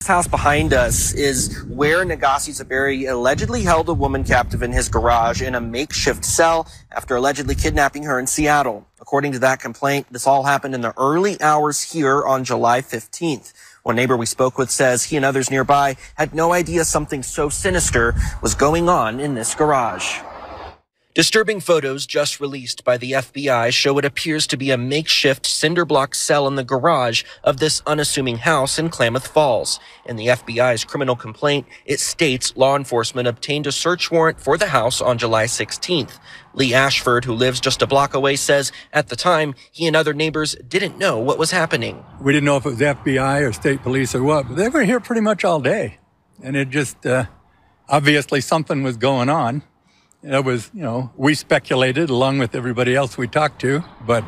house behind us is where Negasi Zuberi allegedly held a woman captive in his garage in a makeshift cell after allegedly kidnapping her in Seattle. According to that complaint, this all happened in the early hours here on July 15th. One neighbor we spoke with says he and others nearby had no idea something so sinister was going on in this garage. Disturbing photos just released by the FBI show what appears to be a makeshift cinder block cell in the garage of this unassuming house in Klamath Falls. In the FBI's criminal complaint, it states law enforcement obtained a search warrant for the house on July 16th. Lee Ashford, who lives just a block away, says at the time, he and other neighbors didn't know what was happening. We didn't know if it was FBI or state police or what, but they were here pretty much all day. And it just, obviously something was going on. It was, we speculated along with everybody else we talked to, but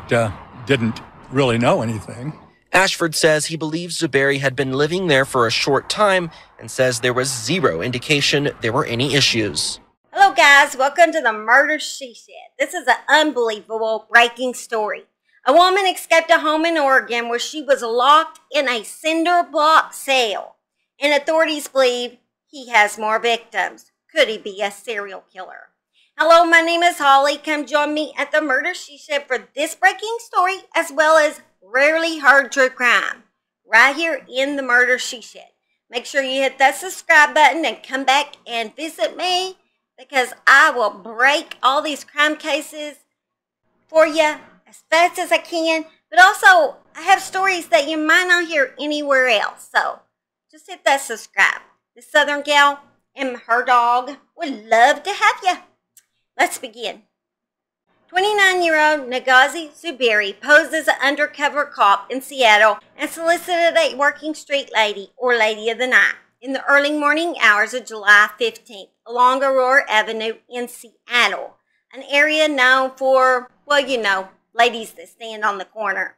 didn't really know anything. Ashford says he believes Zuberi had been living there for a short time and says there was zero indication there were any issues. Hello guys, welcome to the Murder She Said. This is an unbelievable breaking story. A woman escaped a home in Oregon where she was locked in a cinder block cell, and authorities believe he has more victims. Could he be a serial killer? Hello, my name is Holly. Come join me at the Murder She Said for this breaking story as well as rarely heard true crime right here in the Murder She Said. Make sure you hit that subscribe button and come back and visit me because I will break all these crime cases for you as fast as I can. But also, I have stories that you might not hear anywhere else. So just hit that subscribe. This Southern gal and her dog would love to have you. Let's begin. 29-year-old Negasi Zuberi posed as an undercover cop in Seattle and solicited a working street lady or lady of the night in the early morning hours of July 15th along Aurora Avenue in Seattle, an area known for, well, ladies that stand on the corner.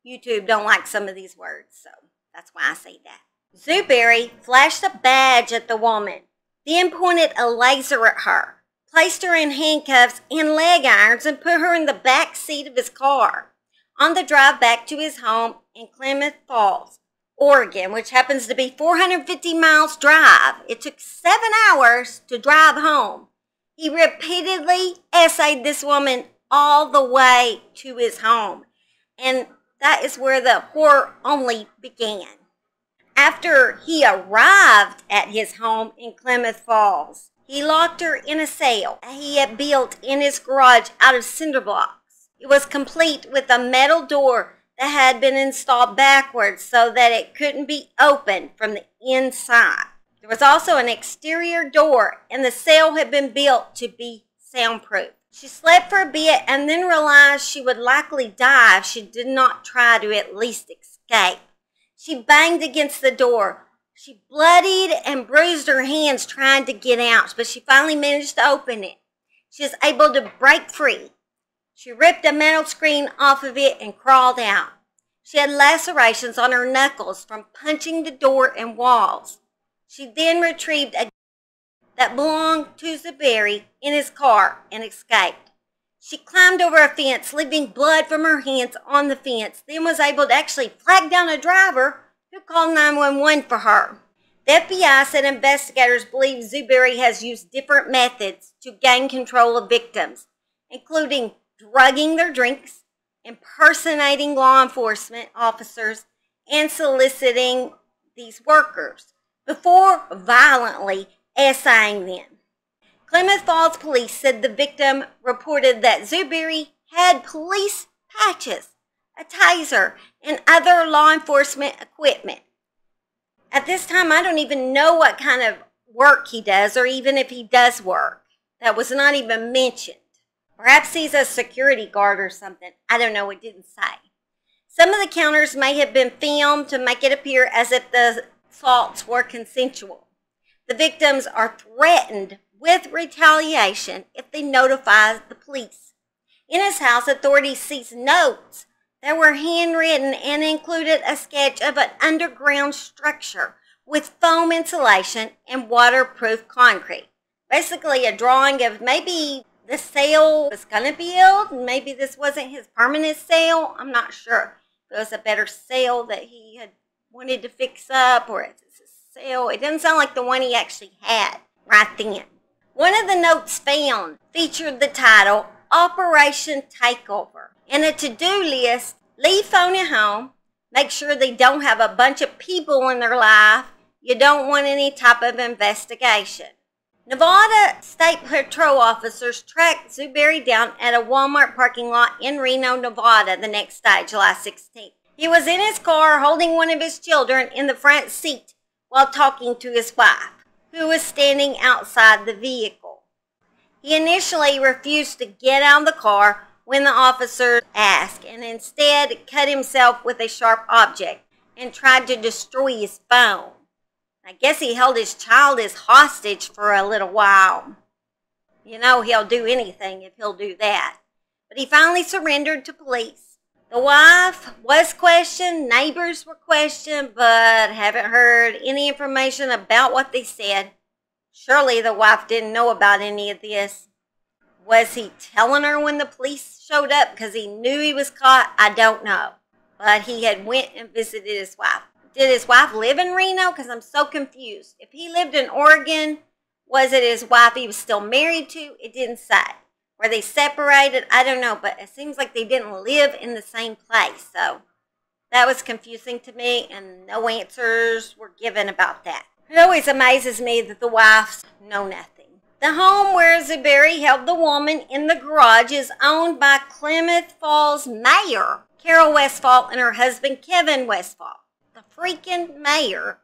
YouTube don't like some of these words, so that's why I say that. Zuberi flashed a badge at the woman, then pointed a laser at her, placed her in handcuffs and leg irons, and put her in the back seat of his car on the drive back to his home in Klamath Falls, Oregon, which happens to be 450 miles drive. It took 7 hours to drive home. He repeatedly essayed this woman all the way to his home, and that is where the horror only began. After he arrived at his home in Klamath Falls, he locked her in a cell he had built in his garage out of cinder blocks. It was complete with a metal door that had been installed backwards so that it couldn't be opened from the inside. There was also an exterior door, and the cell had been built to be soundproof. She slept for a bit and then realized she would likely die if she did not try to at least escape. She banged against the door. She bloodied and bruised her hands trying to get out, but she finally managed to open it. She was able to break free. She ripped a metal screen off of it and crawled out. She had lacerations on her knuckles from punching the door and walls. She then retrieved a that belonged to Zuberi in his car and escaped. She climbed over a fence, leaving blood from her hands on the fence, then was able to actually flag down a driver who called 911 for her. The FBI said investigators believe Zuberi has used different methods to gain control of victims, including drugging their drinks, impersonating law enforcement officers, and soliciting these workers before violently essaying them. Klamath Falls police said the victim reported that Zuberi had police patches, a taser, and other law enforcement equipment. At this time, I don't even know what kind of work he does, or even if he does work. That was not even mentioned. Perhaps he's a security guard or something. I don't know, it didn't say. Some of the counters may have been filmed to make it appear as if the assaults were consensual. The victims are threatened with retaliation if they notify the police. In his house, authorities seized notes that were handwritten and included a sketch of an underground structure with foam insulation and waterproof concrete. Basically a drawing of maybe the cell was going to be built, and maybe this wasn't his permanent cell. I'm not sure if it was a better cell that he had wanted to fix up, or if it's a cell. It doesn't sound like the one he actually had right then. One of the notes found featured the title, Operation Takeover. And a to-do list, leave phone at home, make sure they don't have a bunch of people in their life. You don't want any type of investigation. Nevada State Patrol officers tracked Zuberi down at a Walmart parking lot in Reno, Nevada the next day, July 16th. He was in his car holding one of his children in the front seat while talking to his wife, who was standing outside the vehicle. He initially refused to get out of the car when the officer asked, and instead cut himself with a sharp object and tried to destroy his phone. I guess he held his child as hostage for a little while. You know, he'll do anything if he'll do that. But he finally surrendered to police. The wife was questioned, neighbors were questioned, but haven't heard any information about what they said. Surely the wife didn't know about any of this. Was he telling her when the police showed up because he knew he was caught? I don't know. But he had went and visited his wife. Did his wife live in Reno? Because I'm so confused. If he lived in Oregon, was it his wife he was still married to? It didn't say. Were they separated? I don't know. But it seems like they didn't live in the same place. So that was confusing to me, and no answers were given about that. It always amazes me that the wives know nothing. The home where Zuberi held the woman in the garage is owned by Klamath Falls Mayor Carol Westfall and her husband Kevin Westfall. The freaking mayor.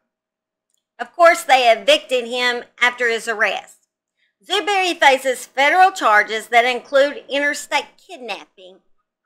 Of course, they evicted him after his arrest. Zuberi faces federal charges that include interstate kidnapping,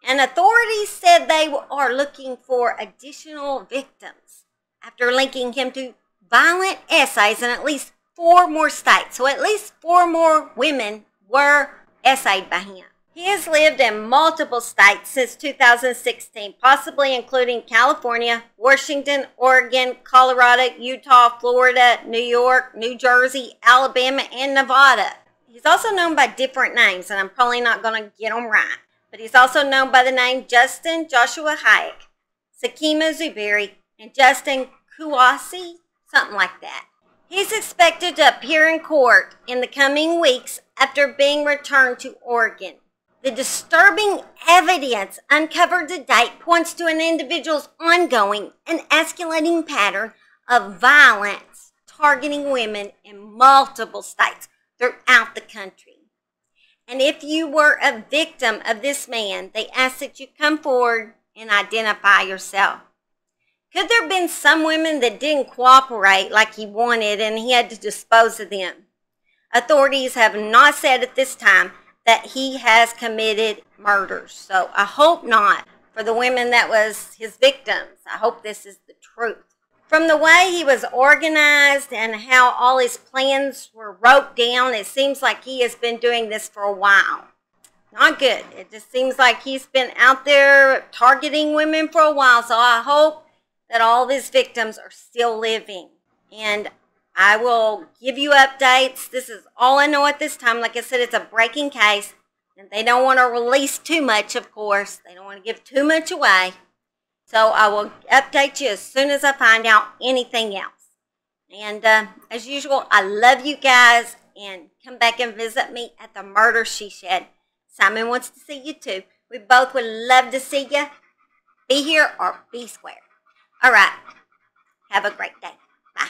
and authorities said they are looking for additional victims after linking him to violent essays in at least 4 more states. So at least 4 more women were essayed by him. He has lived in multiple states since 2016, possibly including California, Washington, Oregon, Colorado, Utah, Florida, New York, New Jersey, Alabama, and Nevada. He's also known by different names, and I'm probably not going to get them right. But he's also known by the name Justin Joshua Hayek, Sakima Zuberi, and Justin Kouassi, something like that. He's expected to appear in court in the coming weeks after being returned to Oregon. The disturbing evidence uncovered to date points to an individual's ongoing and escalating pattern of violence targeting women in multiple states throughout the country. And if you were a victim of this man, they ask that you come forward and identify yourself. Could there have been some women that didn't cooperate like he wanted and he had to dispose of them? Authorities have not said at this time that he has committed murders. So I hope not. For the women that was his victims, I hope this is the truth. From the way he was organized and how all his plans were wrote down, it seems like he has been doing this for a while. Not good. It just seems like he's been out there targeting women for a while. So I hope that all of his victims are still living. And I will give you updates. This is all I know at this time. Like I said, it's a breaking case. And they don't want to release too much, of course. They don't want to give too much away. So I will update you as soon as I find out anything else. And as usual, I love you guys. And come back and visit me at the Murder She Shed. Simon wants to see you too. We both would love to see you. Be here or be square. All right. Have a great day. Bye.